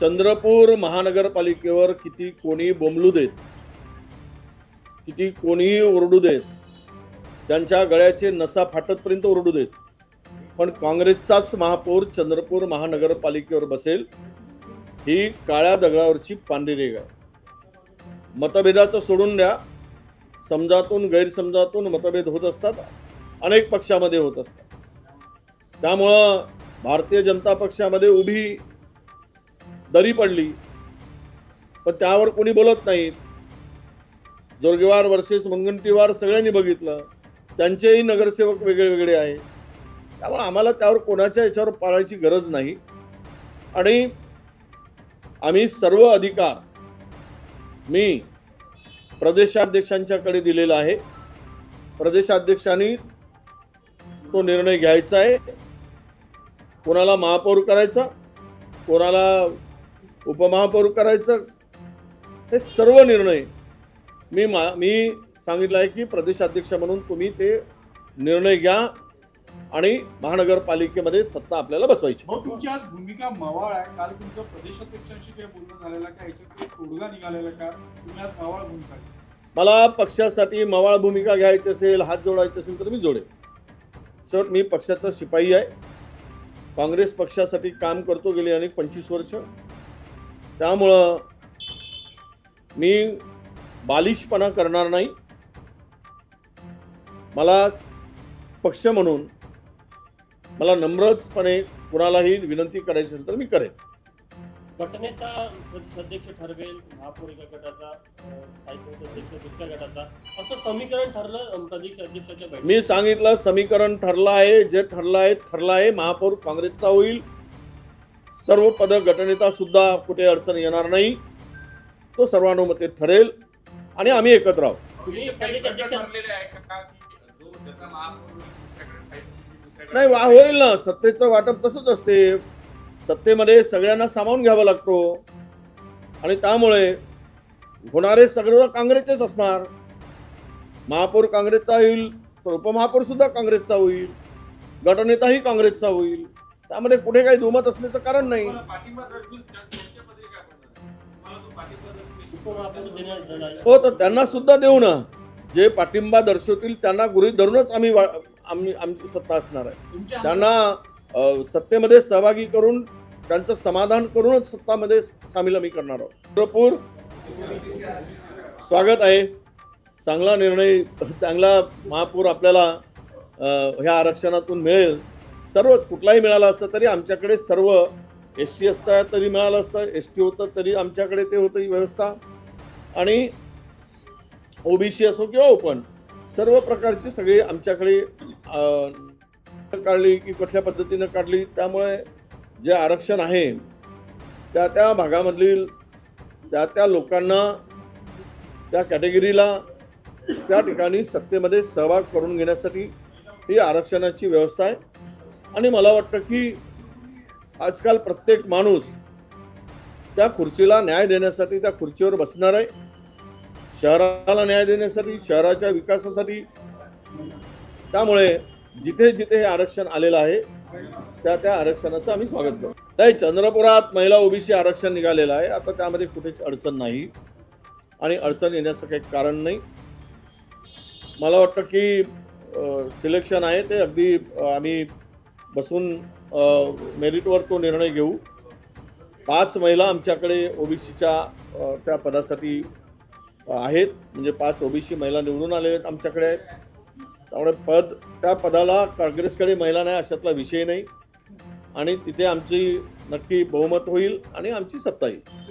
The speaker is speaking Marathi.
चंद्रपूर महानगरपालिकेवर किती कोणी बोंबलू देत, किती कोणीही ओरडू देत, त्यांच्या गळ्याचे नसा फाटतपर्यंत ओरडू देत, पण काँग्रेसचाच महापौर चंद्रपूर महानगरपालिकेवर बसेल ही काळ्या दगडावरची पांढरी रेघ आहे. मतभेदाचं सोडून द्या, समजातून गैरसमजातून मतभेद होत असतात, अनेक पक्षामध्ये होत असतात. त्यामुळं भारतीय जनता पक्षामध्ये उभी दरी पडली, पण त्यावर कोणी बोलत नाही. जोरगेवार वर्सेस मुनगंटीवार सगळ्यांनी बघितलं, त्यांचेही नगरसेवक वेगळे वेगळे आहे. त्यामुळे आम्हाला त्यावर कोणाच्या याच्यावर पाळायची गरज नाही आणि आम्ही सर्व अधिकार मी प्रदेशाध्यक्षांच्याकडे दिलेला आहे. प्रदेशाध्यक्षांनी तो निर्णय घ्यायचा आहे, कोणाला महापौर करायचा, कोणाला उपमहापौर करायचं, हे सर्व निर्णय मी सांगितलं आहे की प्रदेशाध्यक्ष म्हणून तुम्ही ते निर्णय घ्या आणि महानगरपालिकेमध्ये सत्ता आपल्याला बसवायची. तुमची आज भूमिका मवाळ आहे. काल तुमचं प्रदेशाध्यक्षांशी काही बोलणं झालेलं का? याच्यात तोडगा निघालेला का? तुम्ही आज मवाळ भूमिका घ्या. मला पक्षासाठी मवाळ भूमिका घ्यायची असेल, हात जोडायचे असेल तर मी जोडेन. सर, मी पक्षाचा शिपाई आहे. काँग्रेस पक्षासाठी काम करतो गेले अनेक 25 वर्ष. त्यामुळं मी बालिशपणा करणार नाही. मला पक्ष म्हणून मला नम्रपणे कुणालाही विनंती करायची असेल तर मी करेन. गटनेता अध्यक्ष ठरवेल, महापौर एका गटाचा, अध्यक्ष दुसऱ्या गटाचा, असं समीकरण ठरलं प्रदेश अध्यक्षाच्या बैठकीत. मी सांगितलं समीकरण ठरलं आहे, जे ठरलं आहे. महापौर काँग्रेसचा होईल. सर्व पद गटनेता सुद्धा कुठे अडचण येणार नाही. तो सर्वानुमते ठरेल आणि आम्ही एकत्र आहोत. तुम्ही प्रदेश अध्यक्ष नाही, होईल ना. सत्तेचं वाटप तसंच असते. सत्तेमध्ये सगळ्यांना सामावून घ्यावा लागतो आणि त्यामुळे होणारे सगळं काँग्रेसचेच असणार. महापौर काँग्रेसचा होईल तर उपमहापौर सुद्धा काँग्रेसचा होईल, गटनेताही काँग्रेसचा होईल. त्यामध्ये कुठे काही दुमत असण्याचं कारण नाही. हो, तर त्यांना सुद्धा देऊ ना. जे पाठिंबा दर्शवतील त्यांना गृहीत धरूनच आमची सत्ता असणार आहे. त्यांना सत्तेमध्ये सहभागी करून त्यांचं समाधान करूनच सत्तामध्ये सामील आम्ही करणार आहोत. चंद्रपूर स्वागत आहे. चांगला निर्णय, चांगला महापौर आपल्याला ह्या आरक्षणातून मिळेल. सर्वच कुठलाही मिळाला असतं तरी आमच्याकडे सर्व SC असता तरी मिळालं असतं, ST होतं तरी आमच्याकडे ते होतं ही व्यवस्था. आणि OBC असो किंवा ओपन, सर्व प्रकारची सगळी आमच्याकडे काढली की कुठल्या पद्धतीनं काढली. त्यामुळे जे आरक्षण आहे त्या भागामधील त्या लोकांना, त्या कॅटेगरीला त्या ठिकाणी सत्तेमध्ये सहभाग करून घेण्यासाठी ही आरक्षणाची व्यवस्था आहे. आणि मला वाटतं की आजकाल प्रत्येक माणूस त्या खुर्चीला न्याय देण्यासाठी त्या खुर्चीवर बसणार आहे. शहराला न्याय देण्यासाठी, शहराच्या विकासासाठी. त्यामुळे जिथे जिथे हे आरक्षण आलेलं आहे त्या आरक्षणाचं आम्ही स्वागत करतो. नाही, चंद्रपुरात महिला OBC आरक्षण निघालेलं आहे. आता त्यामध्ये कुठेच अडचण नाही आणि अडचण येण्याचं काही कारण नाही. मला वाटतं की सिलेक्शन आहे ते अगदी आम्ही बसून मेरिटवर तो निर्णय घेऊ. 5 महिला आमच्याकडे OBCच्या त्या पदासाठी आहेत. म्हणजे 5 OBC महिला निवडून आलेल्या आहेत आमच्याकडे आहेत. त्यामुळे त्या पदाला काँग्रेसकडे महिला नाही अशातला विषय नाही आणि तिथे आमची नक्की बहुमत होईल आणि आमची सत्ता येईल.